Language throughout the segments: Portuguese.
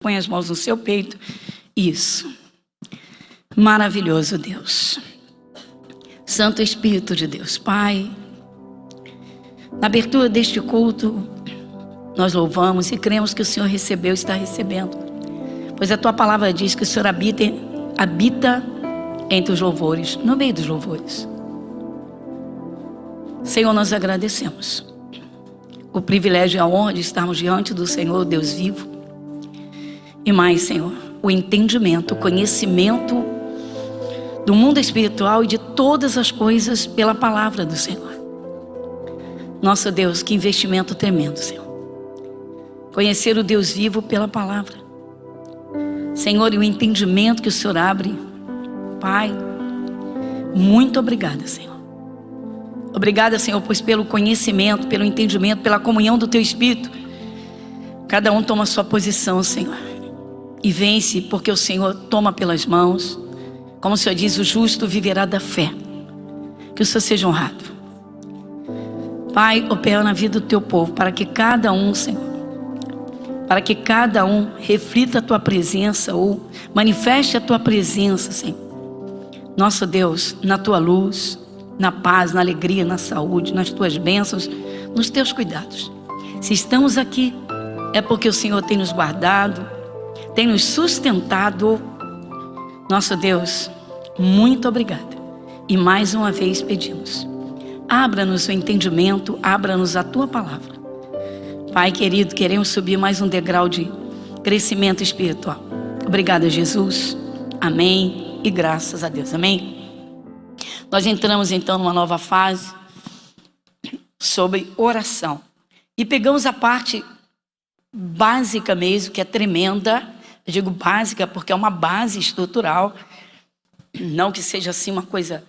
Põe as mãos no seu peito. Isso. Maravilhoso Deus. Santo Espírito de Deus. Pai, na abertura deste culto, nós louvamos e cremos que o Senhor recebeu e está recebendo. Pois a tua palavra diz que o Senhor habita entre os louvores, no meio dos louvores. Senhor, nós agradecemos o privilégio e a honra de estarmos diante do Senhor, Deus vivo. E mais, Senhor, o entendimento, o conhecimento do mundo espiritual e de todas as coisas pela palavra do Senhor. Nosso Deus, que investimento tremendo, Senhor. Conhecer o Deus vivo pela palavra. Senhor, e o entendimento que o Senhor abre. Pai, muito obrigada, Senhor. Obrigada, Senhor, pois pelo conhecimento, pelo entendimento, pela comunhão do Teu Espírito, cada um toma a sua posição, Senhor, e vence, porque o Senhor toma pelas mãos. Como o Senhor diz, o justo viverá da fé. Que o Senhor seja honrado. Pai, opera na vida do Teu povo, para que cada um, Senhor, para que cada um reflita a Tua presença ou manifeste a Tua presença, Senhor. Nosso Deus, na Tua luz, na paz, na alegria, na saúde, nas Tuas bênçãos, nos Teus cuidados. Se estamos aqui, é porque o Senhor tem nos guardado, tem nos sustentado. Nosso Deus, muito obrigada. E mais uma vez pedimos, abra-nos o entendimento, abra-nos a Tua palavra. Pai querido, queremos subir mais um degrau de crescimento espiritual. Obrigada, Jesus. Amém e graças a Deus. Amém. Nós entramos então numa nova fase sobre oração. E pegamos a parte básica mesmo, que é tremenda. Eu digo básica porque é uma base estrutural. Não que seja assim uma coisa...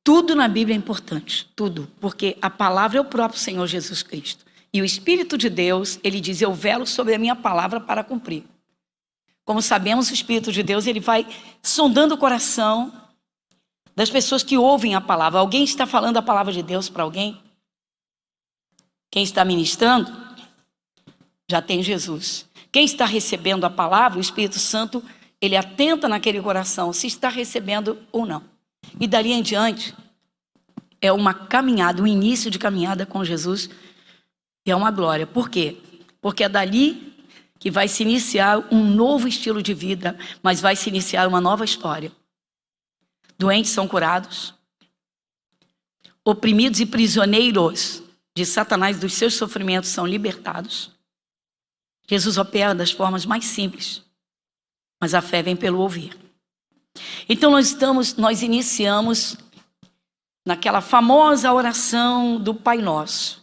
tudo na Bíblia é importante, tudo. Porque a palavra é o próprio Senhor Jesus Cristo. E o Espírito de Deus, Ele diz, eu velo sobre a minha palavra para cumprir. Como sabemos, o Espírito de Deus, Ele vai sondando o coração das pessoas que ouvem a palavra. Alguém está falando a palavra de Deus para alguém? Quem está ministrando, já tem Jesus. Quem está recebendo a palavra, o Espírito Santo, Ele atenta naquele coração, se está recebendo ou não. E dali em diante, é uma caminhada, um início de caminhada com Jesus, e é uma glória. Por quê? Porque é dali que vai se iniciar um novo estilo de vida, mas vai se iniciar uma nova história. Doentes são curados, oprimidos e prisioneiros de Satanás, dos seus sofrimentos, são libertados. Jesus opera das formas mais simples, mas a fé vem pelo ouvir. Então nós iniciamos naquela famosa oração do Pai Nosso.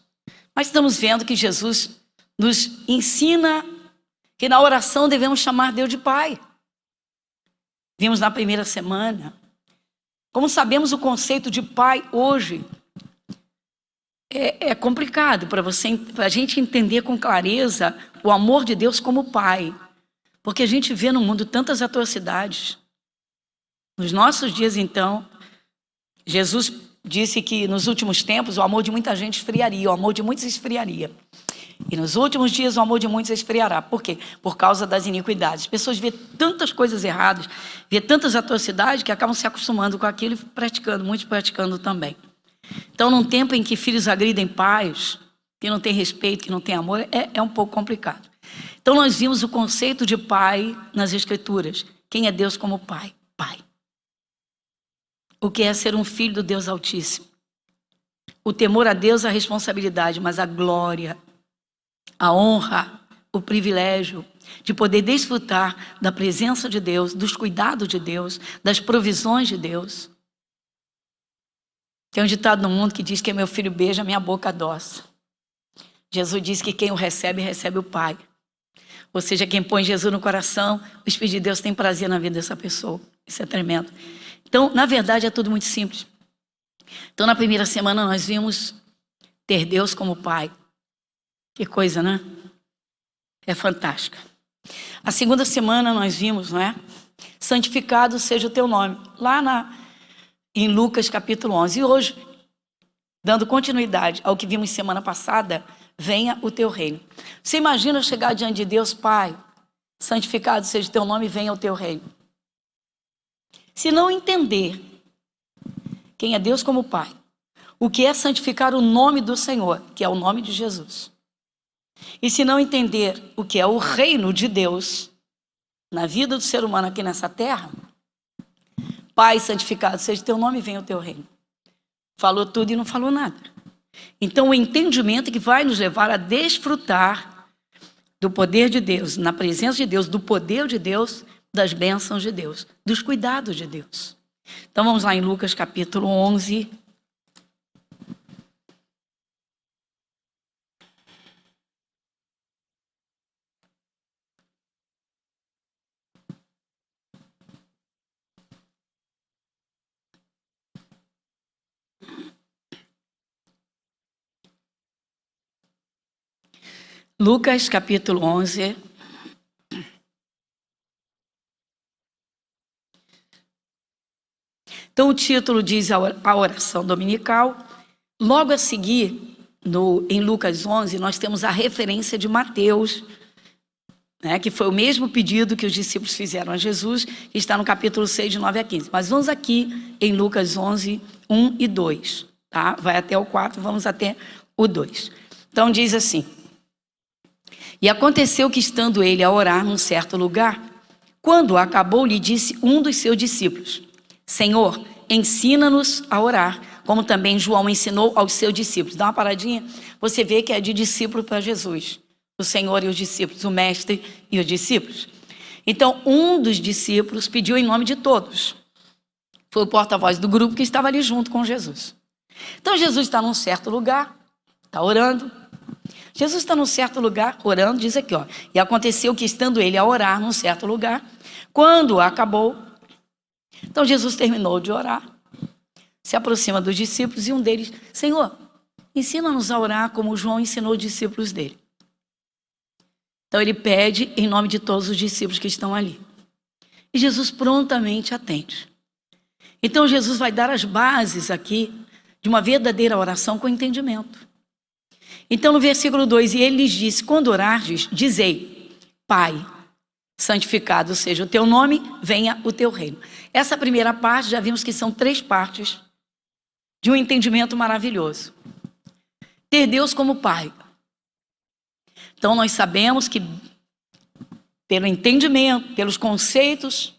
Mas estamos vendo que Jesus nos ensina que na oração devemos chamar Deus de Pai. Vimos na primeira semana. Como sabemos, o conceito de pai hoje é complicado para a gente entender com clareza o amor de Deus como pai. Porque a gente vê no mundo tantas atrocidades. Nos nossos dias, então, Jesus disse que nos últimos tempos o amor de muita gente esfriaria, o amor de muitos esfriaria. E nos últimos dias o amor de muitos esfriará. Por quê? Por causa das iniquidades. As pessoas vêem tantas coisas erradas, vêem tantas atrocidades que acabam se acostumando com aquilo e praticando, muitos praticando também. Então, num tempo em que filhos agridem pais, que não tem respeito, que não tem amor, é um pouco complicado. Então, nós vimos o conceito de pai nas Escrituras. Quem é Deus como pai? Pai. O que é ser um filho do Deus Altíssimo? O temor a Deus, a responsabilidade, mas a glória, a honra, o privilégio de poder desfrutar da presença de Deus, dos cuidados de Deus, das provisões de Deus. Tem um ditado no mundo que diz que meu filho beija, minha boca adoça. Jesus diz que quem o recebe, recebe o Pai. Ou seja, quem põe Jesus no coração, o Espírito de Deus tem prazer na vida dessa pessoa. Isso é tremendo. Então, na verdade, é tudo muito simples. Então, na primeira semana, nós vimos ter Deus como Pai. Que coisa, né? É fantástica. A segunda semana, nós vimos, não é? Santificado seja o teu nome. Lá em Lucas, capítulo 11. E hoje, dando continuidade ao que vimos semana passada, venha o teu reino. Você imagina chegar diante de Deus, Pai, santificado seja o teu nome, venha o teu reino. Se não entender quem é Deus como Pai, o que é santificar o nome do Senhor, que é o nome de Jesus, e se não entender o que é o reino de Deus na vida do ser humano aqui nessa terra, Pai, santificado seja o teu nome, venha o teu reino. Falou tudo e não falou nada. Então o entendimento que vai nos levar a desfrutar do poder de Deus, na presença de Deus, do poder de Deus, das bênçãos de Deus, dos cuidados de Deus. Então vamos lá em Lucas capítulo 11. Lucas capítulo 11. Então o título diz a oração dominical. Logo a seguir, em Lucas 11, nós temos a referência de Mateus, né, que foi o mesmo pedido que os discípulos fizeram a Jesus, que está no capítulo 6, de 9 a 15. Mas vamos aqui em Lucas 11, 1 e 2. Tá? Vai até o 4, vamos até o 2. Então diz assim: E aconteceu que, estando ele a orar num certo lugar, quando acabou, lhe disse um dos seus discípulos: Senhor, ensina-nos a orar, como também João ensinou aos seus discípulos. Dá uma paradinha, você vê que é de discípulo para Jesus. O Senhor e os discípulos, o mestre e os discípulos. Então, um dos discípulos pediu em nome de todos. Foi o porta-voz do grupo que estava ali junto com Jesus. Então, Jesus está num certo lugar, está orando. Jesus está num certo lugar, orando, diz aqui, ó. E aconteceu que, estando ele a orar num certo lugar, quando acabou, então Jesus terminou de orar, se aproxima dos discípulos e um deles: Senhor, ensina-nos a orar como João ensinou os discípulos dele. Então ele pede em nome de todos os discípulos que estão ali. E Jesus prontamente atende. Então Jesus vai dar as bases aqui de uma verdadeira oração com entendimento. Então no versículo 2, e ele lhes disse: quando orardes, dizei: Pai, santificado seja o teu nome, venha o teu reino. Essa primeira parte, já vimos que são 3 partes de um entendimento maravilhoso. Ter Deus como Pai. Então nós sabemos que, pelo entendimento, pelos conceitos,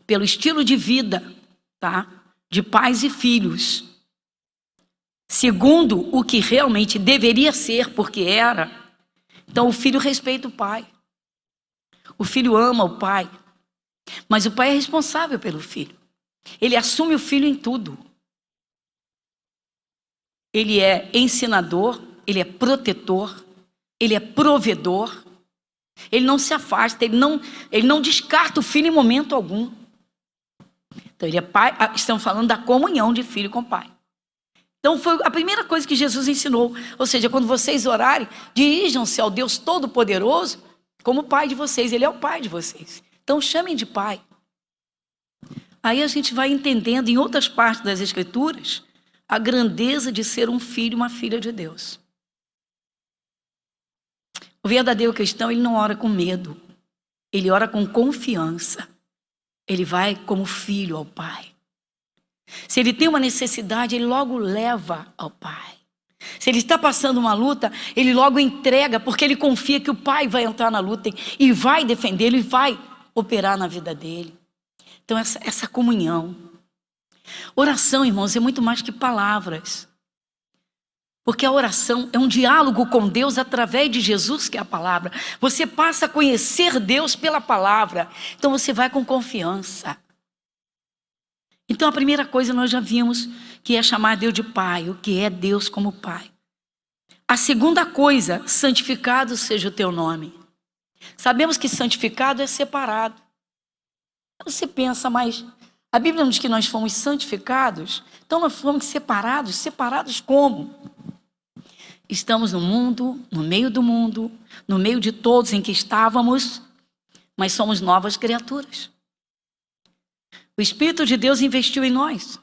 pelo estilo de vida, tá? De pais e filhos, segundo o que realmente deveria ser, porque era. Então o filho respeita o pai. O filho ama o pai. Mas o pai é responsável pelo filho. Ele assume o filho em tudo. Ele é ensinador, ele é protetor, ele é provedor. Ele não se afasta, ele não descarta o filho em momento algum. Então ele é pai, estamos falando da comunhão de filho com pai. Então foi a primeira coisa que Jesus ensinou. Ou seja, quando vocês orarem, dirijam-se ao Deus Todo-Poderoso como pai de vocês. Ele é o pai de vocês. Então chamem de pai. Aí a gente vai entendendo em outras partes das Escrituras a grandeza de ser um filho, uma filha de Deus. O verdadeiro cristão, ele não ora com medo. Ele ora com confiança. Ele vai como filho ao pai. Se ele tem uma necessidade, ele logo leva ao pai. Se ele está passando uma luta, ele logo entrega, porque ele confia que o pai vai entrar na luta e vai defendê-lo e vai operar na vida dele. Então essa comunhão. Oração, irmãos, é muito mais que palavras. Porque a oração é um diálogo com Deus através de Jesus, que é a palavra. Você passa a conhecer Deus pela palavra. Então você vai com confiança. Então a primeira coisa nós já vimos, que é chamar Deus de Pai, o que é Deus como Pai. A segunda coisa, santificado seja o teu nome. Sabemos que santificado é separado. Você pensa, mas a Bíblia diz que nós fomos santificados, então nós fomos separados. Separados como? Estamos no mundo, no meio do mundo, no meio de todos em que estávamos, mas somos novas criaturas. O Espírito de Deus investiu em nós.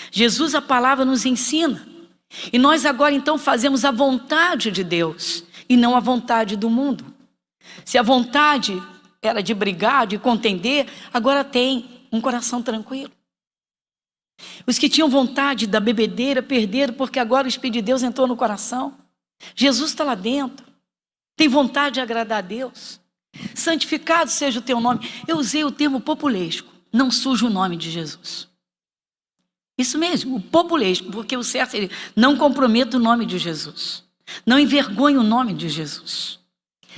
Jesus, a palavra, nos ensina. E nós agora então fazemos a vontade de Deus. e não a vontade do mundo. Se a vontade era de brigar, de contender, agora tem um coração tranquilo. Os que tinham vontade da bebedeira perderam, porque agora o Espírito de Deus entrou no coração. Jesus está lá dentro, tem vontade de agradar a Deus. Santificado seja o teu nome. Eu usei o termo populesco, não suja o nome de Jesus. Isso mesmo, o populesco, porque o certo seria, não comprometa o nome de Jesus. Não envergonhe o nome de Jesus.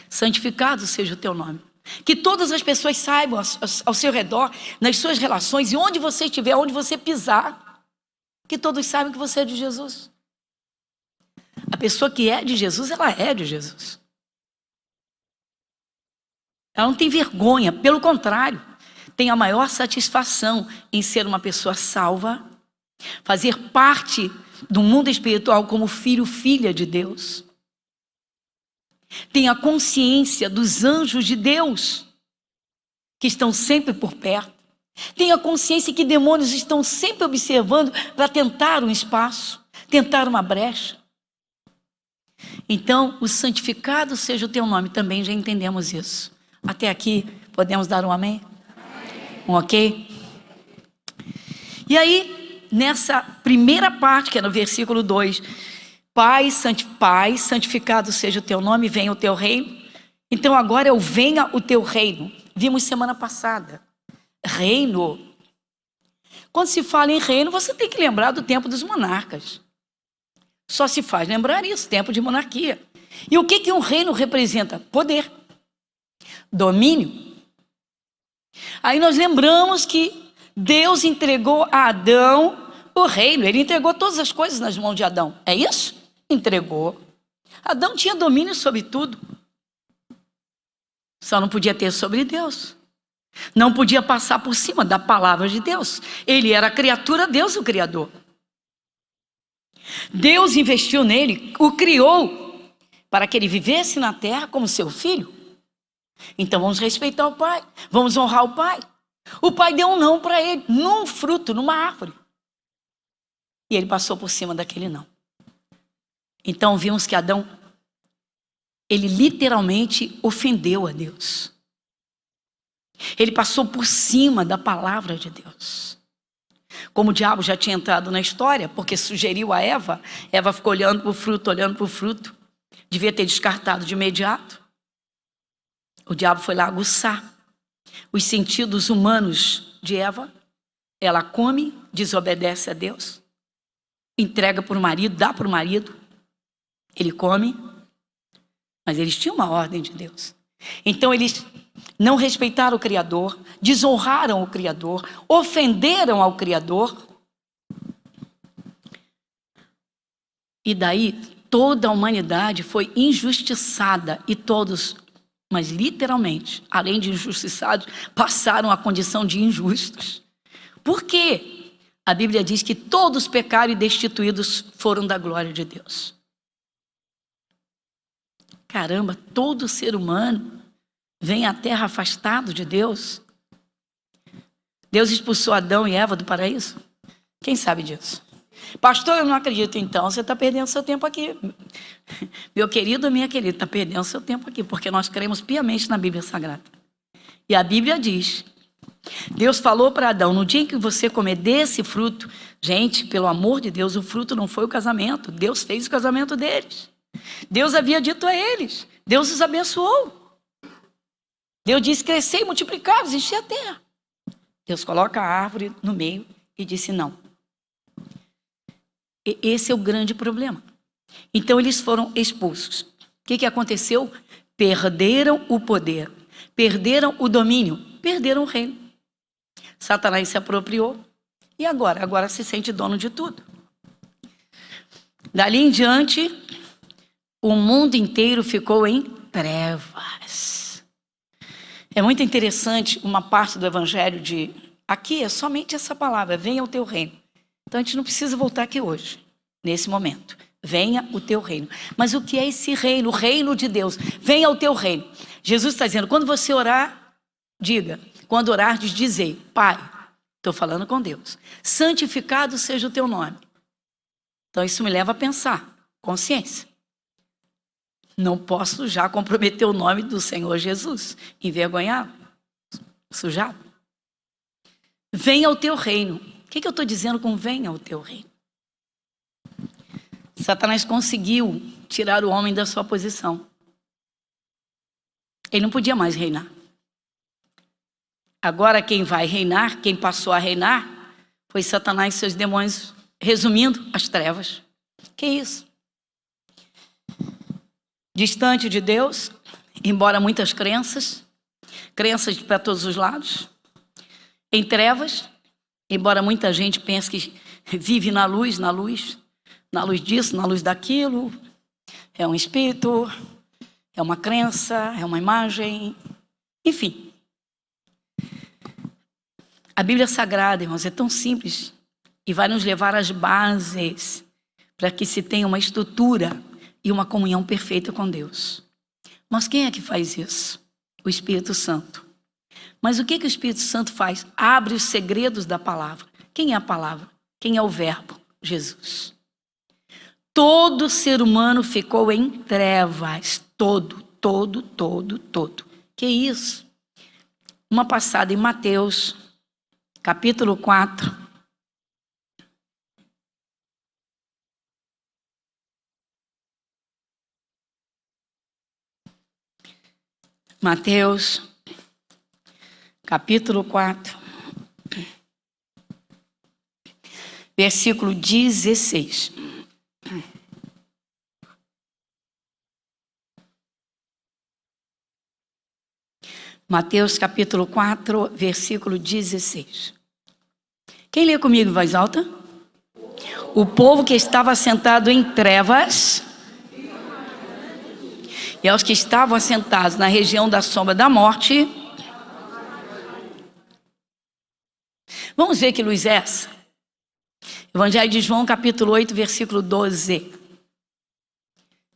Santificado seja o teu nome. Que todas as pessoas saibam ao seu redor, nas suas relações, e onde você estiver, onde você pisar, que todos saibam que você é de Jesus. A pessoa que é de Jesus, ela é de Jesus. Ela não tem vergonha, pelo contrário, tem a maior satisfação em ser uma pessoa salva, fazer parte do mundo espiritual como filho, filha de Deus. Tem a consciência dos anjos de Deus, que estão sempre por perto. Tem a consciência que demônios estão sempre observando para tentar um espaço, tentar uma brecha. Então, o santificado seja o teu nome, também já entendemos isso. Até aqui, podemos dar um amém? Um ok? E aí, nessa primeira parte, que é no versículo 2, Pai, santificado seja o teu nome, venha o teu reino. Então agora é o venha o teu reino. Vimos semana passada. Reino. Quando se fala em reino, você tem que lembrar do tempo dos monarcas. Só se faz lembrar isso, tempo de monarquia. E o que um reino representa? Poder. Domínio. Aí nós lembramos que Deus entregou a Adão o reino. Ele entregou todas as coisas nas mãos de Adão. É isso? Entregou. Adão tinha domínio sobre tudo. Só não podia ter sobre Deus. Não podia passar por cima da palavra de Deus. Ele era a criatura, Deus o Criador. Deus investiu nele, o criou, para que ele vivesse na terra como seu filho. Então vamos respeitar o pai, vamos honrar o pai. O pai deu um não para ele, num fruto, numa árvore. E ele passou por cima daquele não. Então vimos que Adão, ele literalmente ofendeu a Deus. Ele passou por cima da palavra de Deus. Como o diabo já tinha entrado na história, porque sugeriu a Eva, Eva ficou olhando para o fruto, devia ter descartado de imediato. O diabo foi lá aguçar os sentidos humanos de Eva. Ela come, desobedece a Deus, entrega para o marido, dá para o marido. Ele come, mas eles tinham uma ordem de Deus. Então eles não respeitaram o Criador, desonraram o Criador, ofenderam ao Criador. E daí toda a humanidade foi injustiçada e todos, mas literalmente, além de injustiçados, passaram a condição de injustos. Por quê? A Bíblia diz que todos pecaram e destituídos foram da glória de Deus. Caramba, todo ser humano vem à terra afastado de Deus. Deus expulsou Adão e Eva do paraíso? Quem sabe disso? Pastor, eu não acredito. Então você está perdendo seu tempo aqui. Meu querido, minha querida, está perdendo seu tempo aqui, porque nós cremos piamente na Bíblia Sagrada. E a Bíblia diz, Deus falou para Adão, no dia em que você comer desse fruto, gente, pelo amor de Deus, o fruto não foi o casamento, Deus fez o casamento deles. Deus havia dito a eles, Deus os abençoou. Deus disse, crescer e multiplicar, encher a terra. Deus coloca a árvore no meio e disse não. E esse é o grande problema. Então eles foram expulsos. O que aconteceu? Perderam o poder, perderam o domínio, perderam o reino. Satanás se apropriou e agora se sente dono de tudo. Dali em diante, o mundo inteiro ficou em trevas. É muito interessante uma parte do evangelho de... Aqui é somente essa palavra, venha o teu reino. Então a gente não precisa voltar aqui hoje, nesse momento. Venha o teu reino. Mas o que é esse reino? O reino de Deus. Venha o teu reino. Jesus está dizendo, quando você orar, diga. Quando orar, dizei, Pai, estou falando com Deus. Santificado seja o teu nome. Então isso me leva a pensar, consciência. Não posso já comprometer o nome do Senhor Jesus, envergonhado, sujado. Venha ao teu reino. O que eu estou dizendo com venha ao teu reino? Satanás conseguiu tirar o homem da sua posição. Ele não podia mais reinar. Agora quem vai reinar, quem passou a reinar, foi Satanás e seus demônios, resumindo, as trevas. Que isso? Distante de Deus, embora muitas crenças para todos os lados, em trevas, embora muita gente pense que vive na luz disso, na luz daquilo, é um espírito, é uma crença, é uma imagem, enfim. A Bíblia Sagrada, irmãos, é tão simples e vai nos levar às bases para que se tenha uma estrutura e uma comunhão perfeita com Deus. Mas quem é que faz isso? O Espírito Santo. Mas o que o Espírito Santo faz? Abre os segredos da palavra. Quem é a palavra? Quem é o verbo? Jesus. Todo ser humano ficou em trevas. Todo. Que isso? Uma passada em Mateus, capítulo 4. Mateus, capítulo 4, versículo 16. Mateus, capítulo 4, versículo 16. Quem lê comigo em voz alta? O povo que estava sentado em trevas e aos que estavam assentados na região da sombra da morte. Vamos ver que luz é essa? Evangelho de João, capítulo 8, versículo 12.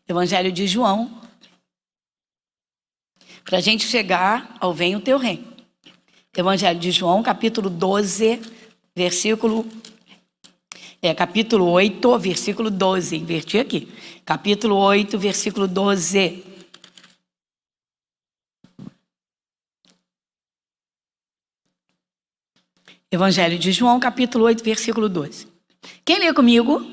Evangelho de João. Para a gente chegar ao venha o teu reino. Evangelho de João, capítulo 12, capítulo 8, versículo 12. Inverti aqui. Capítulo 8, versículo 12. Evangelho de João, capítulo 8, versículo 12. Quem lê comigo?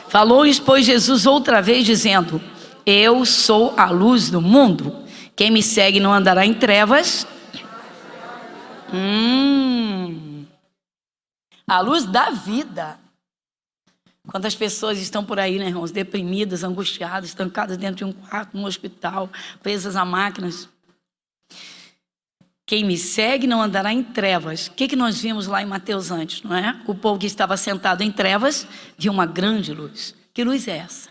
Falou-lhes, pois, Jesus outra vez, dizendo: eu sou a luz do mundo. Quem me segue não andará em trevas. A luz da vida. Quantas pessoas estão por aí, né, irmãos, deprimidas, angustiadas, estancadas dentro de um quarto, num hospital, presas a máquinas. Quem me segue não andará em trevas. O que nós vimos lá em Mateus antes, não é? O povo que estava sentado em trevas viu uma grande luz. Que luz é essa?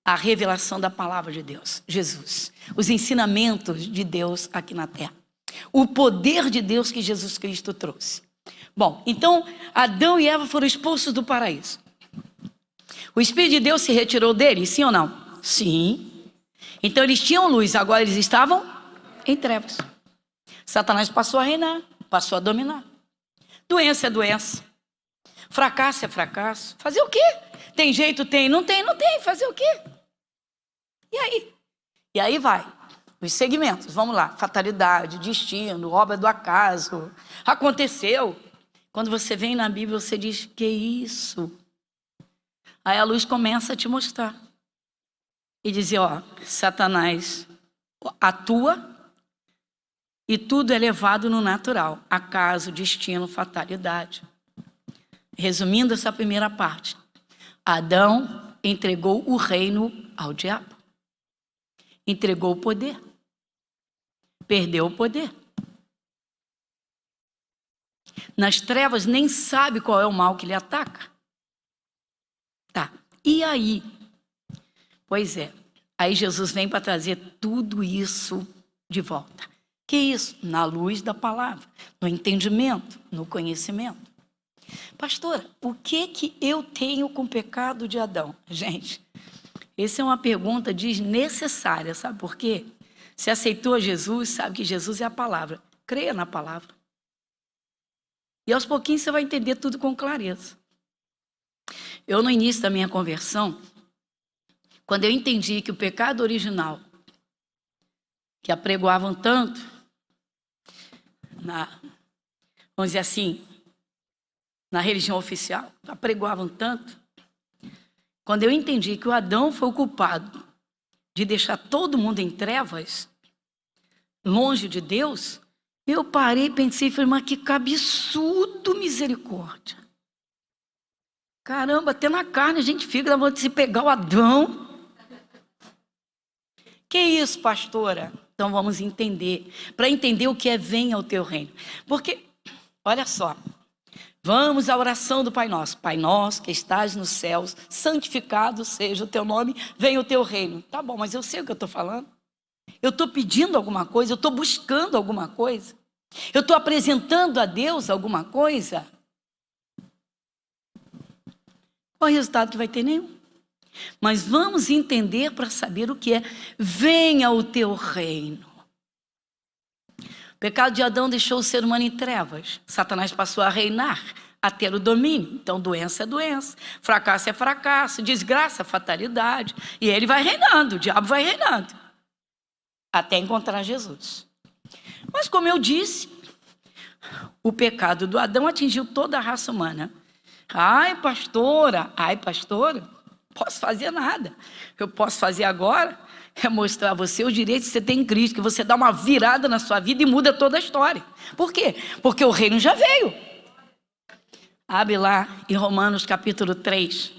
A revelação da palavra de Deus, Jesus. Os ensinamentos de Deus aqui na terra. O poder de Deus que Jesus Cristo trouxe. Bom, então Adão e Eva foram expulsos do paraíso. O Espírito de Deus se retirou deles, sim ou não? Sim. Então eles tinham luz, agora eles estavam em trevas. Satanás passou a reinar, passou a dominar. Doença é doença. Fracasso é fracasso. Fazer o quê? Tem jeito? Tem. Não tem? Não tem. Fazer o quê? E aí? E aí vai. Os segmentos, vamos lá. Fatalidade, destino, obra do acaso. Aconteceu. Quando você vem na Bíblia, você diz, que isso? Aí a luz começa a te mostrar. E dizer, Satanás atua e tudo é levado no natural. Acaso, destino, fatalidade. Resumindo essa primeira parte. Adão entregou o reino ao diabo. Entregou o poder. Perdeu o poder. Nas trevas nem sabe qual é o mal que lhe ataca. Tá, e aí? Pois é, aí Jesus vem para trazer tudo isso de volta. Que isso? Na luz da palavra, no entendimento, no conhecimento. Pastora, o que eu tenho com o pecado de Adão? Gente, essa é uma pergunta desnecessária, sabe por quê? Se aceitou Jesus, sabe que Jesus é a palavra. Creia na palavra. E aos pouquinhos você vai entender tudo com clareza. Eu, no início da minha conversão, Quando eu entendi que o pecado original, que apregoavam tanto, vamos dizer assim, na religião oficial, apregoavam tanto, quando eu entendi que o Adão foi o culpado de deixar todo mundo em trevas, longe de Deus, eu parei, pensei e falei, mas que absurdo, misericórdia. Caramba, até na carne a gente fica, vamos se pegar o Adão. Que isso, pastora? Então vamos entender, para entender o que é venha o teu reino. Porque, olha só, vamos à oração do Pai Nosso. Pai Nosso que estás nos céus, santificado seja o teu nome, venha o teu reino. Tá bom, mas eu sei o que eu estou falando. Eu estou pedindo alguma coisa, eu estou buscando alguma coisa. Eu estou apresentando a Deus alguma coisa. Qual é o resultado que vai ter? Nenhum. Mas vamos entender para saber o que é venha o teu reino. O pecado de Adão deixou o ser humano em trevas. Satanás passou a reinar, a ter o domínio. Então doença é doença, fracasso é fracasso, desgraça é fatalidade. E ele vai reinando, o diabo vai reinando, até encontrar Jesus. Mas como eu disse, o pecado do Adão atingiu toda a raça humana. Ai pastora, posso fazer nada. Eu posso fazer agora é mostrar a você os direitos que você tem em Cristo, que você dá uma virada na sua vida e muda toda a história. Por quê? Porque o reino já veio. Abre lá em Romanos capítulo 3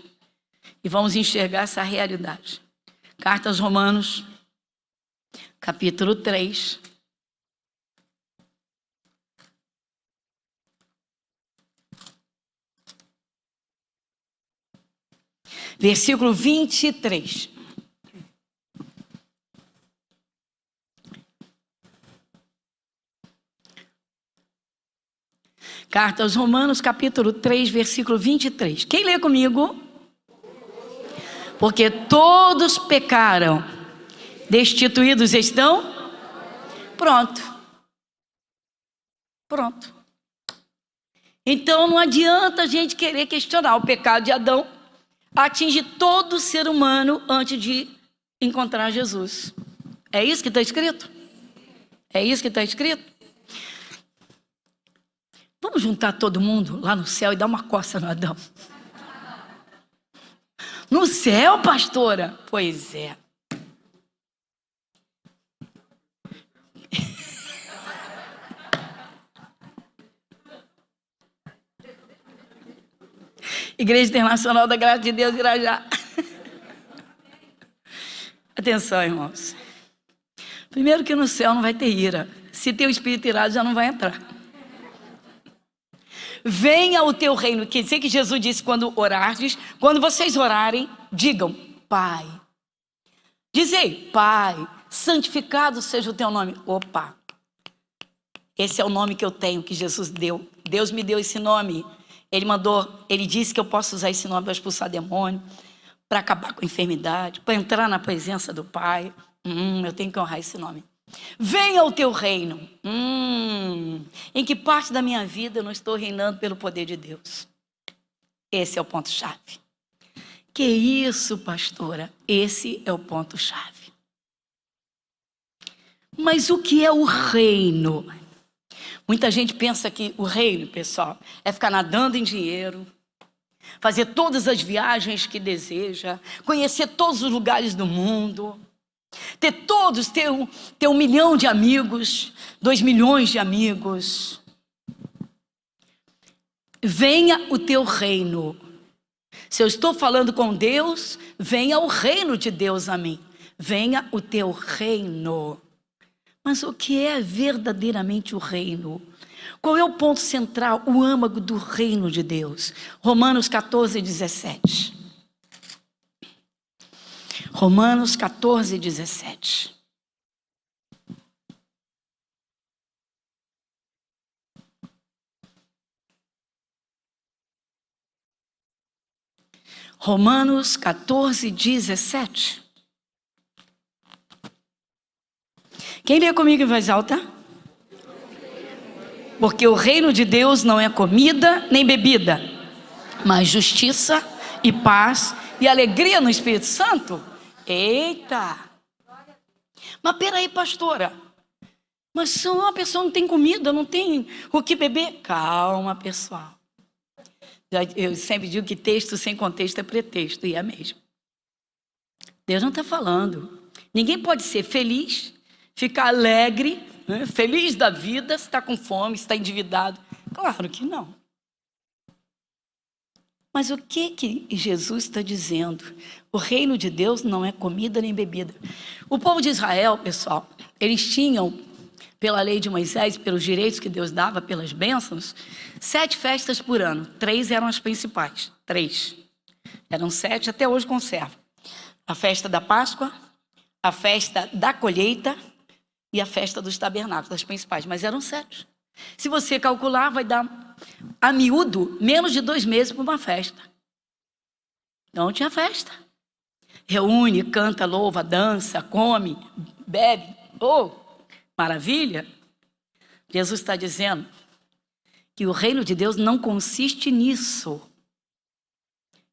e vamos enxergar essa realidade. Carta aos Romanos, capítulo 3. Versículo 23. Carta aos Romanos, capítulo 3, versículo 23. Quem lê comigo? Porque todos pecaram, destituídos estão? Pronto. Então não adianta a gente querer questionar o pecado de Adão. Atinge todo ser humano antes de encontrar Jesus. É isso que está escrito? É isso que está escrito? Vamos juntar todo mundo lá no céu e dar uma coça no Adão. No céu, pastora? Pois é. Igreja Internacional da Graça de Deus, Irajá. Atenção, irmãos. Primeiro que no céu não vai ter ira. Se tem o espírito irado, já não vai entrar. Venha o teu reino. Quer dizer que Jesus disse quando orardes, quando vocês orarem, digam, Pai. Dizei, Pai, santificado seja o teu nome. Opa, esse é o nome que eu tenho, que Jesus deu. Deus me deu esse nome. Ele disse que eu posso usar esse nome para expulsar demônio, para acabar com a enfermidade, para entrar na presença do Pai. Eu tenho que honrar esse nome. Venha o teu reino. Em que parte da minha vida eu não estou reinando pelo poder de Deus? Esse é o ponto-chave. Que isso, pastora? Esse é o ponto-chave. Mas o que é o reino? Muita gente pensa que o reino, pessoal, é ficar nadando em dinheiro, fazer todas as viagens que deseja, conhecer todos os lugares do mundo, ter 1 milhão de amigos, 2 milhões de amigos. Venha o teu reino. Se eu estou falando com Deus, venha o reino de Deus a mim. Venha o teu reino. Mas o que é verdadeiramente o reino? Qual é o ponto central, o âmago do reino de Deus? Romanos 14, 17. Romanos 14, 17. Romanos 14, 17. Quem lê comigo em voz alta? Porque o reino de Deus não é comida nem bebida, mas justiça e paz e alegria no Espírito Santo. Eita! Mas peraí, pastora. Mas se uma pessoa não tem comida, não tem o que beber. Calma, pessoal. Eu sempre digo que texto sem contexto é pretexto, e é mesmo. Deus não está falando. Ninguém pode ser feliz, ficar alegre, né? Feliz da vida, se está com fome, se está endividado. Claro que não. Mas o que Jesus está dizendo? O reino de Deus não é comida nem bebida. O povo de Israel, pessoal, eles tinham, pela lei de Moisés, pelos direitos que Deus dava, pelas bênçãos, 7 festas por ano. 3 eram as principais. 3. Eram 7, até hoje conserva. A festa da Páscoa, a festa da colheita e a festa dos tabernáculos, as principais. Mas eram 7. Se você calcular, vai dar a miúdo menos de 2 meses para uma festa. Então tinha festa. Reúne, canta, louva, dança, come, bebe. Oh, maravilha! Jesus está dizendo que o reino de Deus não consiste nisso.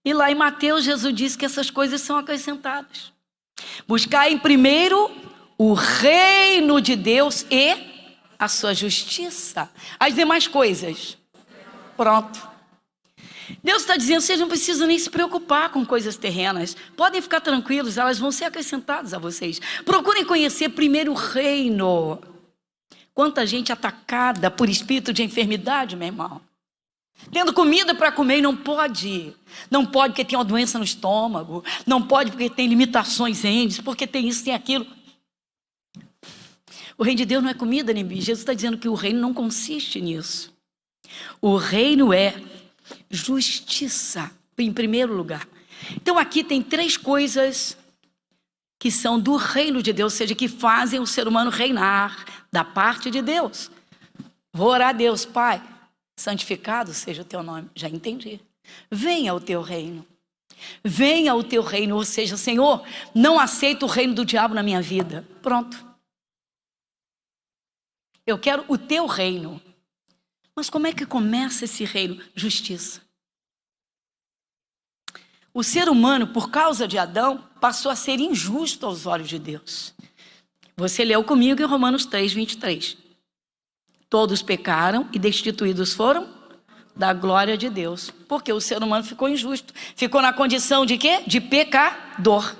E lá em Mateus, Jesus disse que essas coisas são acrescentadas. Buscar em primeiro o reino de Deus e a sua justiça. As demais coisas. Pronto. Deus está dizendo, vocês não precisam nem se preocupar com coisas terrenas. Podem ficar tranquilos, elas vão ser acrescentadas a vocês. Procurem conhecer primeiro o reino. Quanta gente atacada por espírito de enfermidade, meu irmão. Tendo comida para comer e não pode. Não pode porque tem uma doença no estômago. Não pode porque tem limitações índices, porque tem isso, tem aquilo. O reino de Deus não é comida nem bebida. Jesus está dizendo que o reino não consiste nisso. O reino é justiça, em primeiro lugar. Então aqui tem 3 coisas que são do reino de Deus, ou seja, que fazem o ser humano reinar da parte de Deus. Vou orar a Deus, Pai, santificado seja o teu nome. Já entendi. Venha o teu reino. Venha o teu reino, ou seja, Senhor, não aceito o reino do diabo na minha vida. Pronto. Eu quero o teu reino. Mas como é que começa esse reino? Justiça. O ser humano, por causa de Adão, passou a ser injusto aos olhos de Deus. Você leu comigo em Romanos 3, 23. Todos pecaram e destituídos foram da glória de Deus. Porque o ser humano ficou injusto. Ficou na condição de quê? De pecador.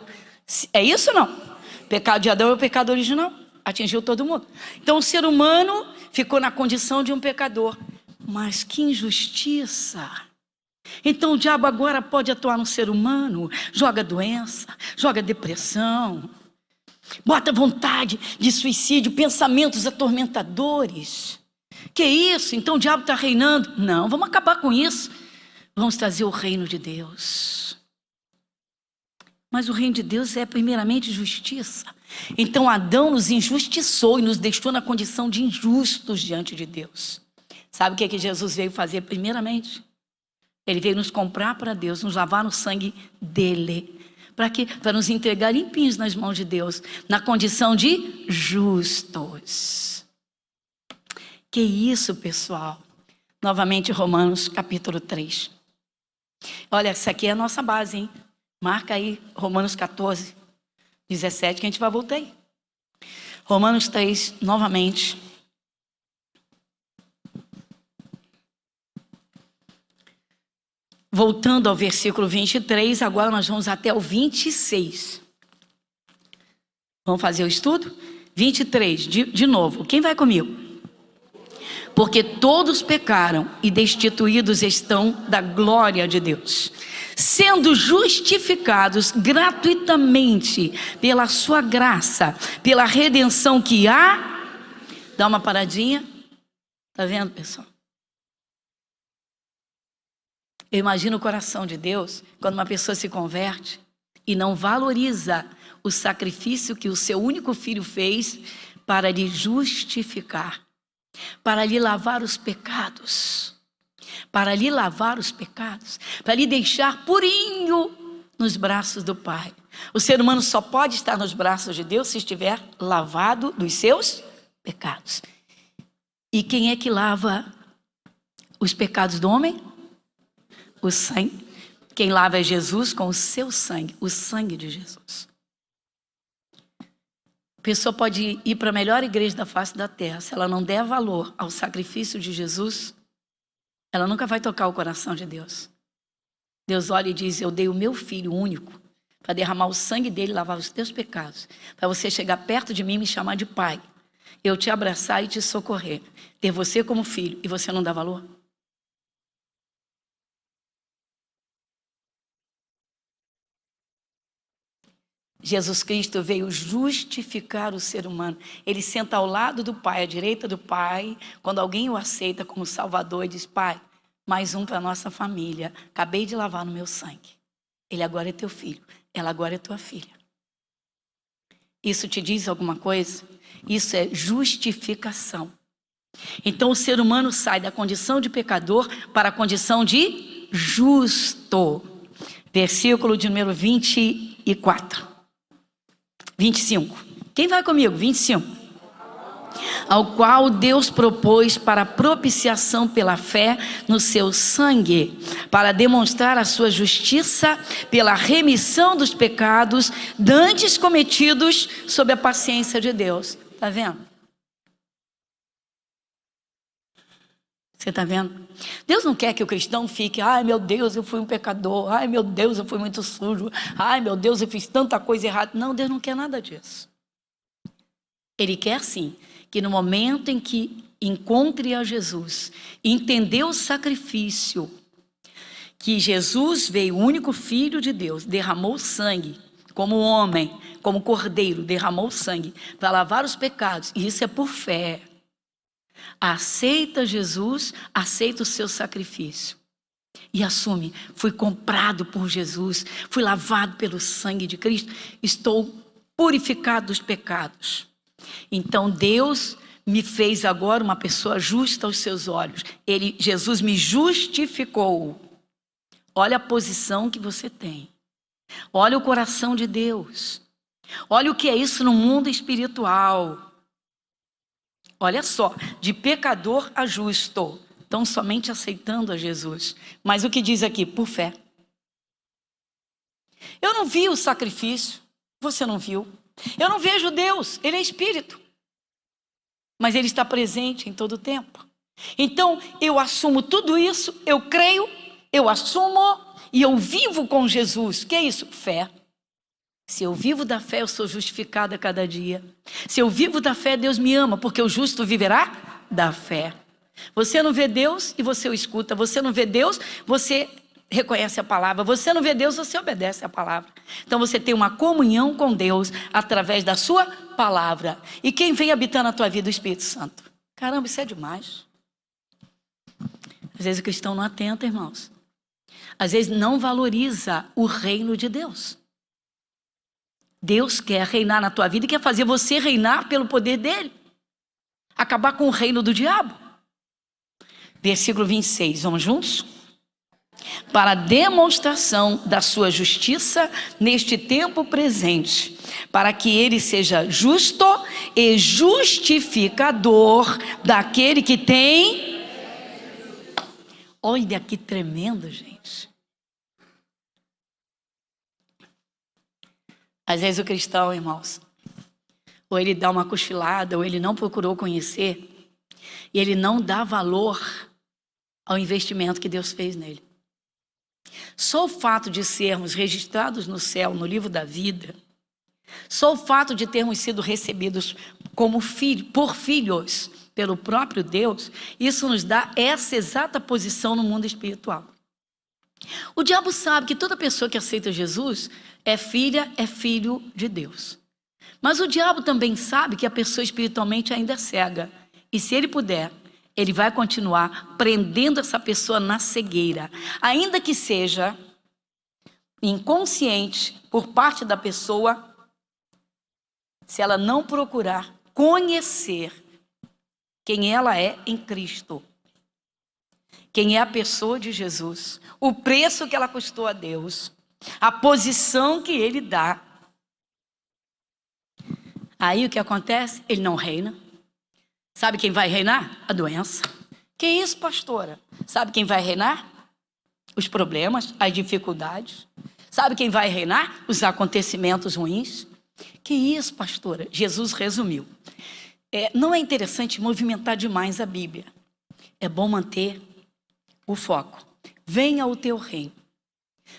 É isso ou não? O pecado de Adão é o pecado original. Atingiu todo mundo. Então o ser humano ficou na condição de um pecador. Mas que injustiça! Então o diabo agora pode atuar no ser humano, joga doença, joga depressão, bota vontade de suicídio, pensamentos atormentadores. Que isso? Então o diabo está reinando? Não, vamos acabar com isso. Vamos trazer o reino de Deus. Mas o reino de Deus é primeiramente justiça. Então Adão nos injustiçou e nos deixou na condição de injustos diante de Deus. Sabe o que Jesus veio fazer primeiramente? Ele veio nos comprar para Deus, nos lavar no sangue dele. Para quê? Para nos entregar limpinhos nas mãos de Deus, na condição de justos. Que isso, pessoal? Novamente Romanos capítulo 3. Olha, essa aqui é a nossa base, hein? Marca aí Romanos 14, 17, que a gente vai voltar aí. Romanos 3, novamente. Voltando ao versículo 23, agora nós vamos até o 26. Vamos fazer o estudo? 23, de novo. Quem vai comigo? Porque todos pecaram e destituídos estão da glória de Deus, sendo justificados gratuitamente pela sua graça, pela redenção que há. Dá uma paradinha. Tá vendo, pessoal? Eu imagino o coração de Deus quando uma pessoa se converte e não valoriza o sacrifício que o seu único filho fez para lhe justificar, para lhe lavar os pecados, para lhe deixar purinho nos braços do Pai. O ser humano só pode estar nos braços de Deus se estiver lavado dos seus pecados. E quem é que lava os pecados do homem? O sangue. Quem lava é Jesus com o seu sangue, o sangue de Jesus. A pessoa pode ir para a melhor igreja da face da terra. Se ela não der valor ao sacrifício de Jesus, ela nunca vai tocar o coração de Deus. Deus olha e diz: eu dei o meu filho único para derramar o sangue dele e lavar os teus pecados, para você chegar perto de mim e me chamar de pai, eu te abraçar e te socorrer, ter você como filho, e você não dá valor? Jesus Cristo veio justificar o ser humano. Ele senta ao lado do Pai, à direita do Pai, quando alguém o aceita como Salvador e diz: Pai, mais um para a nossa família, acabei de lavar no meu sangue. Ele agora é teu filho, ela agora é tua filha. Isso te diz alguma coisa? Isso é justificação. Então o ser humano sai da condição de pecador para a condição de justo. Versículo de número 25. Quem vai comigo? 25. Ao qual Deus propôs para propiciação pela fé no seu sangue, para demonstrar a sua justiça pela remissão dos pecados dantes cometidos sob a paciência de Deus. Está vendo? Você está vendo? Deus não quer que o cristão fique: ai meu Deus, eu fui um pecador, ai meu Deus, eu fui muito sujo, ai meu Deus, eu fiz tanta coisa errada. Não, Deus não quer nada disso. Ele quer sim que no momento em que encontre a Jesus, entendeu o sacrifício, que Jesus veio, o único Filho de Deus, derramou sangue, como homem, como cordeiro, derramou sangue para lavar os pecados, e isso é por fé. Aceita Jesus, aceita o seu sacrifício e assume: fui comprado por Jesus, fui lavado pelo sangue de Cristo, estou purificado dos pecados. Então Deus me fez agora uma pessoa justa aos seus olhos. Jesus me justificou. Olha a posição que você tem. Olha o coração de Deus. Olha o que é isso no mundo espiritual. Olha só, de pecador a justo. Então somente aceitando a Jesus. Mas o que diz aqui? Por fé. Eu não vi o sacrifício. Você não viu. Eu não vejo Deus, Ele é Espírito, mas Ele está presente em todo o tempo. Então eu assumo tudo isso, eu creio, eu assumo e eu vivo com Jesus. Que é isso? Fé. Se eu vivo da fé, eu sou justificada a cada dia. Se eu vivo da fé, Deus me ama, porque o justo viverá da fé. Você não vê Deus e você o escuta. Você não vê Deus, você reconhece a palavra. Você não vê Deus, você obedece a palavra. Então você tem uma comunhão com Deus através da sua palavra. E quem vem habitar na tua vida? O Espírito Santo. Caramba, isso é demais. Às vezes o cristão não atenta, irmãos. Às vezes não valoriza o reino de Deus. Deus quer reinar na tua vida e quer fazer você reinar pelo poder dele. Acabar com o reino do diabo. Versículo 26, vamos juntos? Para demonstração da sua justiça neste tempo presente, para que ele seja justo e justificador daquele que tem. Olha que tremendo, gente. Às vezes o cristão, irmãos, ou ele dá uma cochilada, ou ele não procurou conhecer, e ele não dá valor ao investimento que Deus fez nele. Só o fato de sermos registrados no céu, no livro da vida, só o fato de termos sido recebidos como por filhos pelo próprio Deus, isso nos dá essa exata posição no mundo espiritual. O diabo sabe que toda pessoa que aceita Jesus é filha, é filho de Deus. Mas o diabo também sabe que a pessoa espiritualmente ainda é cega. E se ele puder, ele vai continuar prendendo essa pessoa na cegueira. Ainda que seja inconsciente por parte da pessoa, se ela não procurar conhecer quem ela é em Cristo. Quem é a pessoa de Jesus, o preço que ela custou a Deus, a posição que ele dá. Aí o que acontece? Ele não reina. Sabe quem vai reinar? A doença. Que isso, pastora? Sabe quem vai reinar? Os problemas, as dificuldades. Sabe quem vai reinar? Os acontecimentos ruins. Que isso, pastora? Jesus resumiu. Não é interessante movimentar demais a Bíblia. É bom manter o foco. Venha o teu reino.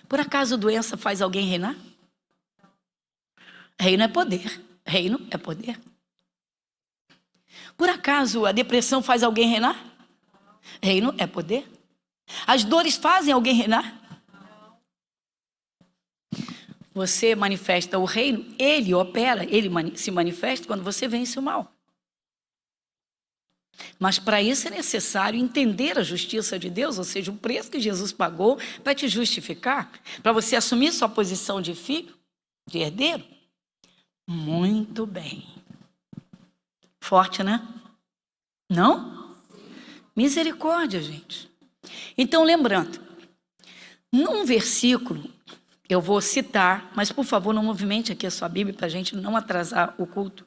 Por acaso doença faz alguém reinar? Reino é poder. Reino é poder. Por acaso a depressão faz alguém reinar? Reino é poder. As dores fazem alguém reinar? Você manifesta o reino, ele opera, ele se manifesta quando você vence o mal. Mas para isso é necessário entender a justiça de Deus, ou seja, o preço que Jesus pagou para te justificar, para você assumir sua posição de filho, de herdeiro. Muito bem. Forte, né? Não? Misericórdia, gente. Então, lembrando, num versículo, eu vou citar, mas por favor não movimente aqui a sua Bíblia para a gente não atrasar o culto,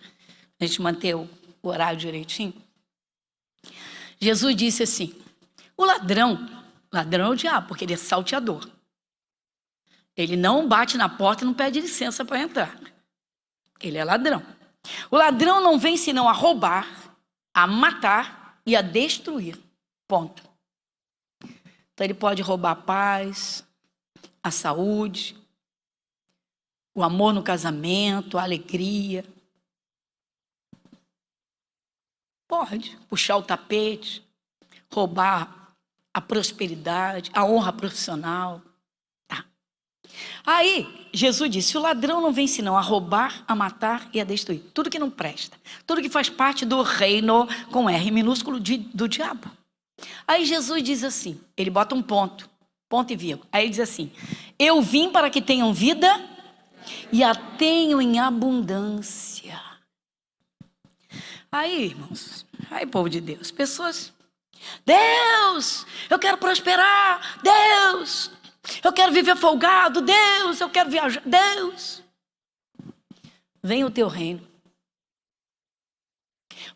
a gente manter o horário direitinho. Jesus disse assim, o ladrão é o diabo, porque ele é salteador. Ele não bate na porta e não pede licença para entrar. Ele é ladrão. O ladrão não vem senão a roubar, a matar e a destruir. Ponto. Então ele pode roubar a paz, a saúde, o amor no casamento, a alegria. Pode puxar o tapete, roubar a prosperidade, a honra profissional. Tá. Aí, Jesus disse, o ladrão não vem senão a roubar, a matar e a destruir. Tudo que não presta. Tudo que faz parte do reino, com R minúsculo, do diabo. Aí Jesus diz assim, ele bota um ponto e vírgula. Aí ele diz assim, eu vim para que tenham vida e a tenham em abundância. Aí, irmãos, aí, povo de Deus, pessoas, Deus, eu quero prosperar, Deus, eu quero viver folgado, Deus, eu quero viajar, Deus. Venha o teu reino.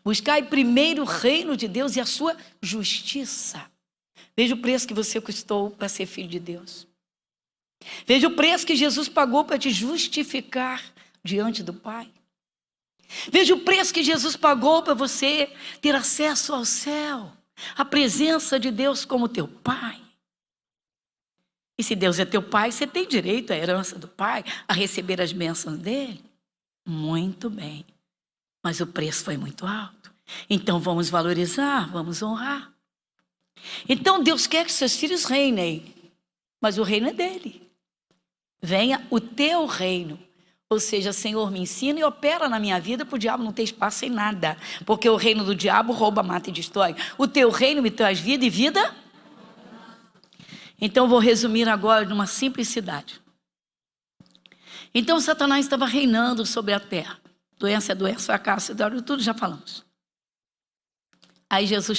Buscai primeiro o reino de Deus e a sua justiça. Veja o preço que você custou para ser filho de Deus. Veja o preço que Jesus pagou para te justificar diante do Pai. Veja o preço que Jesus pagou para você ter acesso ao céu, a presença de Deus como teu Pai. E se Deus é teu Pai, você tem direito à herança do Pai, a receber as bênçãos dele. Muito bem, mas o preço foi muito alto. Então vamos valorizar, vamos honrar. Então Deus quer que seus filhos reinem, mas o reino é dele. Venha o teu reino. Ou seja, Senhor, me ensina e opera na minha vida para o diabo não ter espaço em nada. Porque o reino do diabo rouba, mata e destrói. O teu reino me traz vida e vida. Então vou resumir agora numa simplicidade. Então Satanás estava reinando sobre a terra. Doença é doença, fracasso, tudo já falamos. Aí Jesus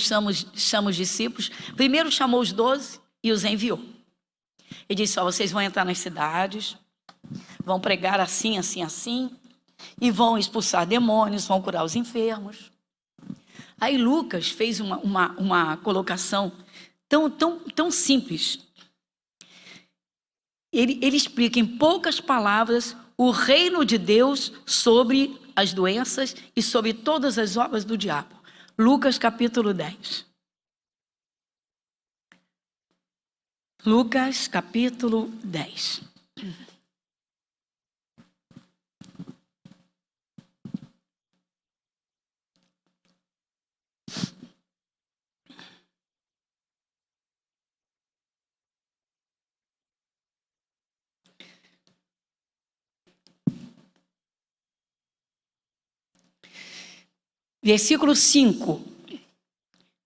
chama os discípulos. Primeiro chamou os 12 e os enviou. Ele disse, vocês vão entrar nas cidades, vão pregar assim, assim, assim, e vão expulsar demônios, vão curar os enfermos. Aí Lucas fez uma colocação tão simples. Ele explica em poucas palavras o reino de Deus sobre as doenças e sobre todas as obras do diabo. Lucas capítulo 10. Lucas capítulo 10. Versículo 5.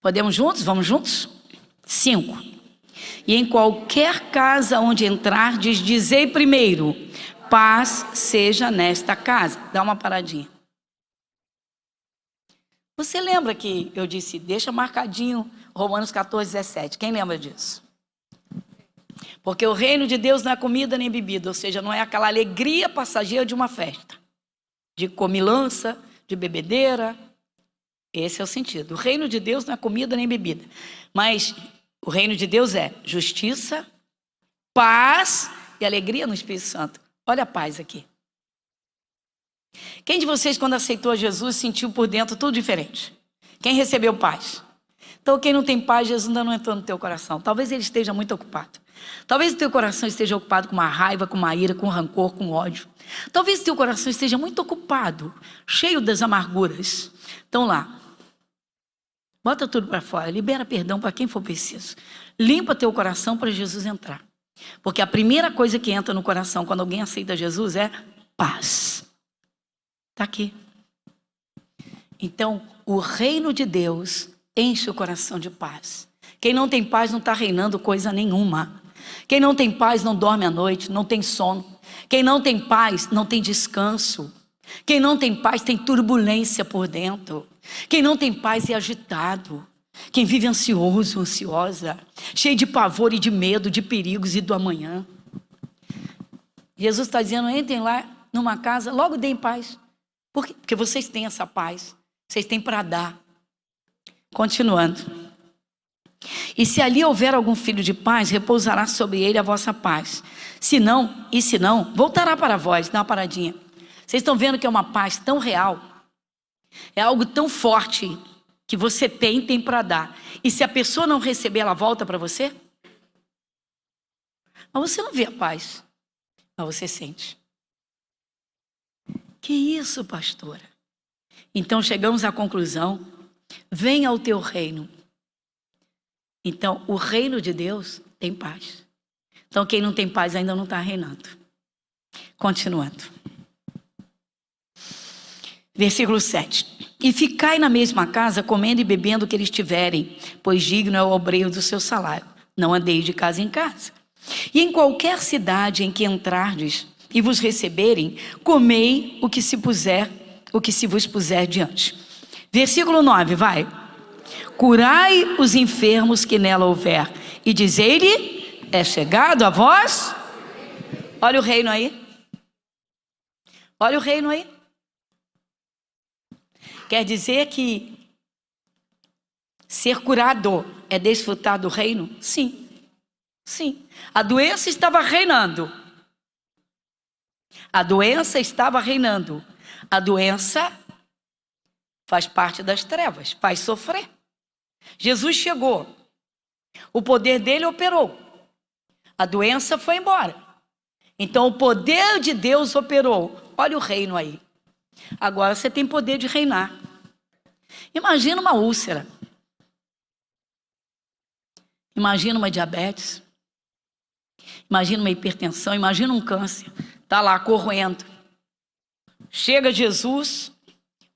Podemos juntos? Vamos juntos? 5. E em qualquer casa onde entrardes, dizei primeiro, paz seja nesta casa. Dá uma paradinha. Você lembra que eu disse, deixa marcadinho Romanos 14, 17. Quem lembra disso? Porque o reino de Deus não é comida nem bebida, ou seja, não é aquela alegria passageira de uma festa, de comilança, de bebedeira. Esse é o sentido. O reino de Deus não é comida nem bebida, mas o reino de Deus é justiça, paz e alegria no Espírito Santo. Olha a paz aqui. Quem de vocês, quando aceitou Jesus, sentiu por dentro tudo diferente? Quem recebeu paz? Então, quem não tem paz, Jesus ainda não entrou no teu coração. Talvez ele esteja muito ocupado. Talvez o teu coração esteja ocupado com uma raiva, com uma ira, com rancor, com ódio. Talvez o teu coração esteja muito ocupado, cheio das amarguras. Então lá, bota tudo para fora, libera perdão para quem for preciso. Limpa teu coração para Jesus entrar. Porque a primeira coisa que entra no coração quando alguém aceita Jesus é paz. Está aqui. Então, o reino de Deus enche o coração de paz. Quem não tem paz não está reinando coisa nenhuma. Quem não tem paz não dorme à noite, não tem sono. Quem não tem paz não tem descanso. Quem não tem paz tem turbulência por dentro. Quem não tem paz é agitado. Quem vive ansioso, ansiosa, cheio de pavor e de medo, de perigos e do amanhã. Jesus está dizendo, entrem lá numa casa, logo deem paz. Por quê? Porque vocês têm essa paz. Vocês têm para dar. Continuando. E se ali houver algum filho de paz, repousará sobre ele a vossa paz. Se não, voltará para vós. Dá uma paradinha. Vocês estão vendo que é uma paz tão real? É algo tão forte que você tem para dar. E se a pessoa não receber, ela volta para você? Mas você não vê a paz. Mas você sente. Que isso, pastora? Então chegamos à conclusão. Venha ao teu reino. Então, o reino de Deus tem paz. Então, quem não tem paz ainda não está reinando. Continuando. Versículo 7. E ficai na mesma casa, comendo e bebendo o que eles tiverem, pois digno é o obreiro do seu salário. Não andeis de casa em casa. E em qualquer cidade em que entrardes e vos receberem, comei o que se vos puser diante. Versículo 9, vai. Curai os enfermos que nela houver, e dizei-lhe, é chegado a vós. Olha o reino aí. Olha o reino aí. Quer dizer que ser curado é desfrutar do reino? Sim. Sim. A doença estava reinando. A doença estava reinando. A doença faz parte das trevas, faz sofrer. Jesus chegou. O poder dele operou. A doença foi embora. Então o poder de Deus operou. Olha o reino aí. Agora você tem poder de reinar. Imagina uma úlcera. Imagina uma diabetes. Imagina uma hipertensão. Imagina um câncer. Está lá corroendo. Chega Jesus,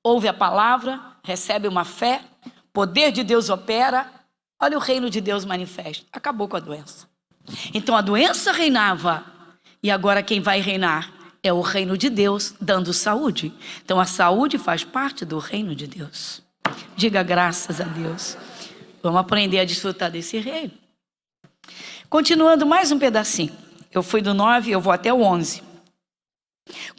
ouve a palavra, recebe uma fé, poder de Deus opera. Olha o reino de Deus manifesta. Acabou com a doença. Então a doença reinava. E agora quem vai reinar é o reino de Deus dando saúde. Então a saúde faz parte do reino de Deus. Diga graças a Deus. Vamos aprender a desfrutar desse reino. Continuando mais um pedacinho. Eu fui do 9, eu vou até o 11.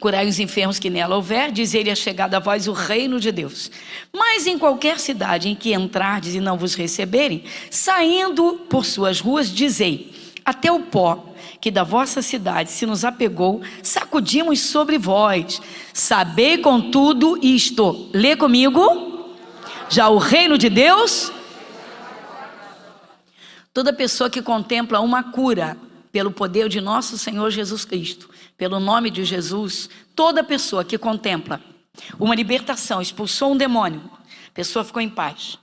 Curai os enfermos que nela houver, dizer-lhe é chegado a vós o reino de Deus. Mas em qualquer cidade em que entrardes e não vos receberem, saindo por suas ruas, dizei, até o pó que da vossa cidade se nos apegou, sacudimos sobre vós. Sabei contudo isto. Lê comigo. Já o reino de Deus. Toda pessoa que contempla uma cura pelo poder de nosso Senhor Jesus Cristo, pelo nome de Jesus, toda pessoa que contempla uma libertação, expulsou um demônio, a pessoa ficou em paz.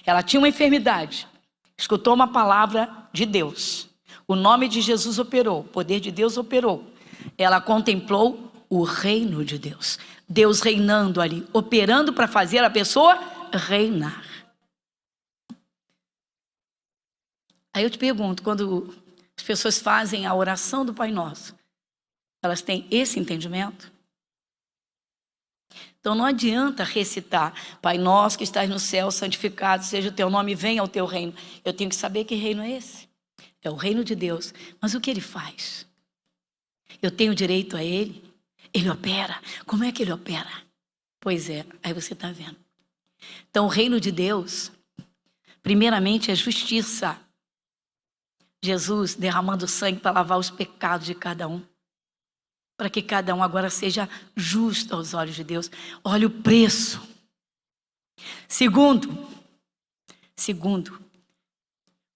Ela tinha uma enfermidade, escutou uma palavra de Deus, o nome de Jesus operou, o poder de Deus operou. Ela contemplou o reino de Deus, Deus reinando ali, operando para fazer a pessoa reinar. Aí eu te pergunto, quando as pessoas fazem a oração do Pai Nosso, elas têm esse entendimento? Então não adianta recitar, Pai Nosso que estás no céu, santificado seja o teu nome, venha ao teu reino. Eu tenho que saber que reino é esse. É o reino de Deus. Mas o que ele faz? Eu tenho direito a ele? Ele opera. Como é que ele opera? Pois é, aí você está vendo. Então o reino de Deus, primeiramente é justiça. Jesus derramando sangue para lavar os pecados de cada um. para que cada um agora seja justo aos olhos de Deus. Olha o preço. Segundo,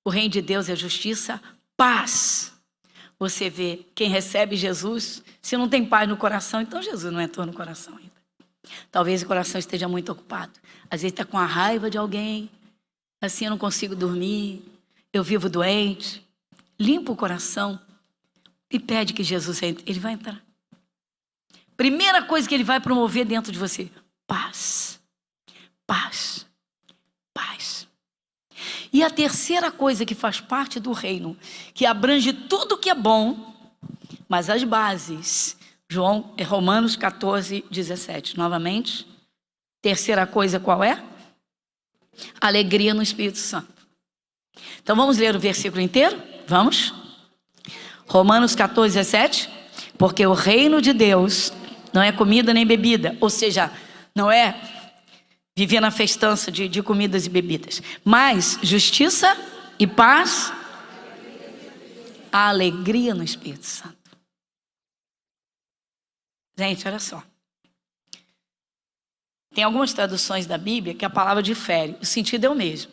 o reino de Deus é justiça, paz. Você vê, quem recebe Jesus, se não tem paz no coração, então Jesus não entrou no coração ainda. Talvez o coração esteja muito ocupado. Às vezes está com a raiva de alguém, assim eu não consigo dormir, eu vivo doente. Limpa o coração e pede que Jesus entre. Ele vai entrar. Primeira coisa que ele vai promover dentro de você: paz. Paz. Paz. E a terceira coisa que faz parte do reino, que abrange tudo que é bom, mas as bases. Romanos 14, 17. Novamente. Terceira coisa qual é? Alegria no Espírito Santo. Então vamos ler o versículo inteiro? Vamos? Romanos 14, 17. Porque o reino de Deus não é comida nem bebida. Ou seja, não é viver na festança de comidas e bebidas. Mas justiça e paz, a alegria no Espírito Santo. Gente, olha só. Tem algumas traduções da Bíblia que a palavra difere. O sentido é o mesmo.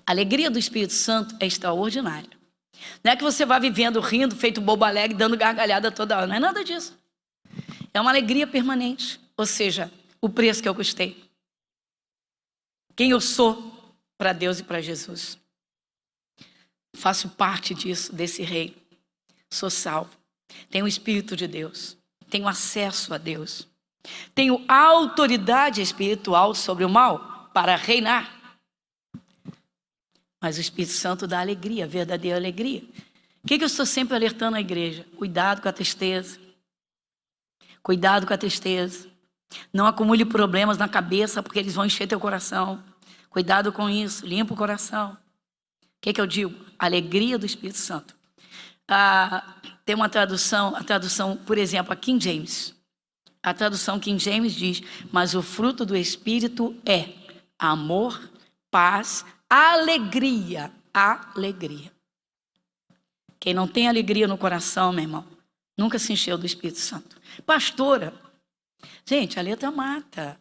A alegria do Espírito Santo é extraordinária. Não é que você vá vivendo, rindo, feito bobo alegre, dando gargalhada toda hora. Não é nada disso. É uma alegria permanente. Ou seja, o preço que eu custei. Quem eu sou para Deus e para Jesus. Faço parte disso, desse reino. Sou salvo. Tenho o Espírito de Deus. Tenho acesso a Deus. Tenho autoridade espiritual sobre o mal para reinar. Mas o Espírito Santo dá alegria, verdadeira alegria. O que eu estou sempre alertando a igreja? Cuidado com a tristeza. Cuidado com a tristeza. Não acumule problemas na cabeça, porque eles vão encher teu coração. Cuidado com isso, limpa o coração. O que eu digo? Alegria do Espírito Santo. Tem uma tradução, a tradução, por exemplo, a King James. A tradução King James diz: mas o fruto do Espírito é amor, paz, alegria. Alegria. Quem não tem alegria no coração, meu irmão, nunca se encheu do Espírito Santo. Pastora, gente, a letra mata.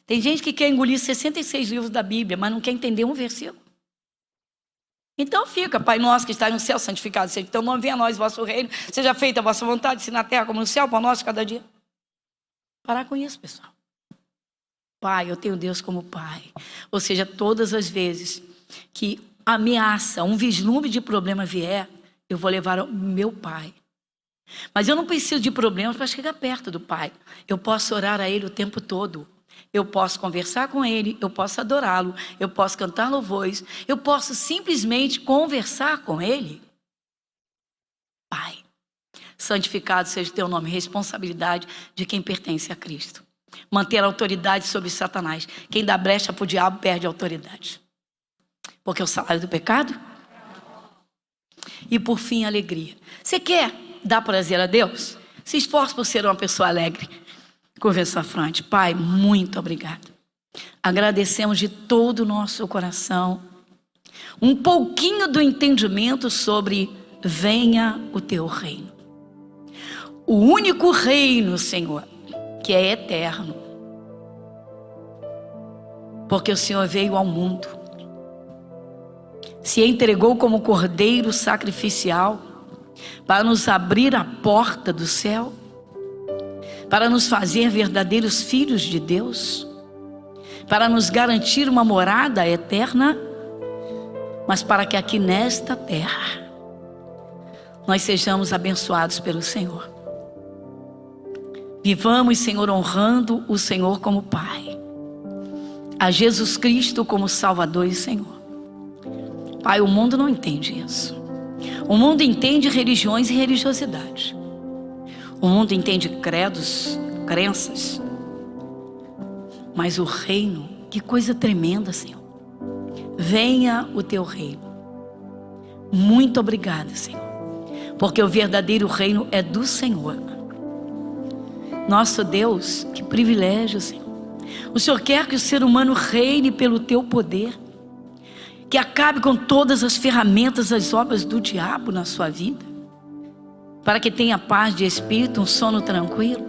Tem gente que quer engolir 66 livros da Bíblia, mas não quer entender um versículo. Então fica: Pai nosso que está no céu, santificado seja o teu nome, venha a nós o vosso reino, seja feita a vossa vontade, se na terra como no céu, pão nosso cada dia. Parar com isso, pessoal. Pai, eu tenho Deus como Pai. Ou seja, todas as vezes que ameaça, um vislumbre de problema vier, eu vou levar ao meu Pai. Mas eu não preciso de problemas para chegar perto do Pai. Eu posso orar a Ele o tempo todo. Eu posso conversar com Ele, eu posso adorá-lo, eu posso cantar louvores, eu posso simplesmente conversar com Ele. Pai, santificado seja o teu nome, responsabilidade de quem pertence a Cristo. Manter a autoridade sobre Satanás. Quem dá brecha para o diabo perde a autoridade. Porque é o salário do pecado. E por fim, alegria. Você quer dar prazer a Deus? Se esforce por ser uma pessoa alegre. Curva a sua fronte. Pai, muito obrigado. Agradecemos de todo o nosso coração um pouquinho do entendimento sobre venha o teu reino. O único reino, Senhor, que é eterno. Porque o Senhor veio ao mundo, se entregou como cordeiro sacrificial para nos abrir a porta do céu, para nos fazer verdadeiros filhos de Deus, para nos garantir uma morada eterna, mas para que aqui nesta terra nós sejamos abençoados pelo Senhor. Vivamos, Senhor, honrando o Senhor como Pai, a Jesus Cristo como Salvador e Senhor. Pai, o mundo não entende isso. O mundo entende religiões e religiosidade. O mundo entende credos, crenças. Mas o reino, que coisa tremenda, Senhor. Venha o teu reino. Muito obrigada, Senhor. Porque o verdadeiro reino é do Senhor. Nosso Deus, que privilégio, Senhor. O Senhor quer que o ser humano reine pelo teu poder. Que acabe com todas as ferramentas, as obras do diabo na sua vida. para que tenha paz de espírito, um sono tranquilo,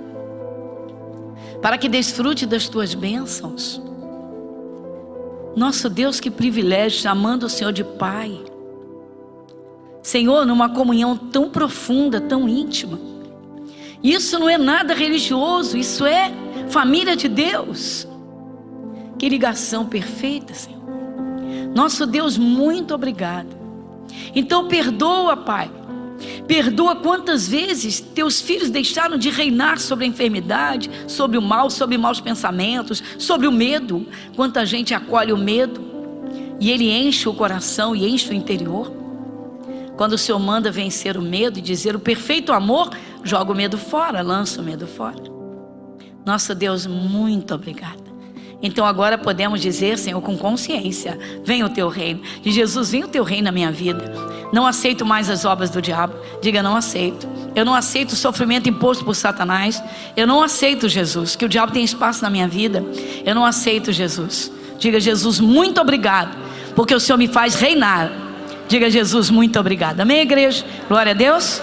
para que desfrute das tuas bênçãos. Nosso Deus, que privilégio, chamando o Senhor de Pai. Senhor, numa comunhão tão profunda, tão íntima. Isso não é nada religioso, isso é família de Deus. Que ligação perfeita, Senhor. Nosso Deus, muito obrigado. Então perdoa, Pai. Perdoa quantas vezes teus filhos deixaram de reinar sobre a enfermidade, sobre o mal, sobre maus pensamentos, sobre o medo. Quanta gente acolhe o medo e ele enche o coração e enche o interior. Quando o Senhor manda vencer o medo e dizer o perfeito amor, joga o medo fora, lança o medo fora. Nosso Deus, muito obrigada. Então agora podemos dizer, Senhor, com consciência: venha o teu reino. De Jesus, venha o teu reino na minha vida. Não aceito mais as obras do diabo. Diga: não aceito. Eu não aceito o sofrimento imposto por Satanás. Eu não aceito, Jesus, que o diabo tenha espaço na minha vida. Eu não aceito, Jesus. Diga: Jesus, muito obrigado, porque o Senhor me faz reinar. Diga: Jesus, muito obrigado. Amém, igreja? Glória a Deus.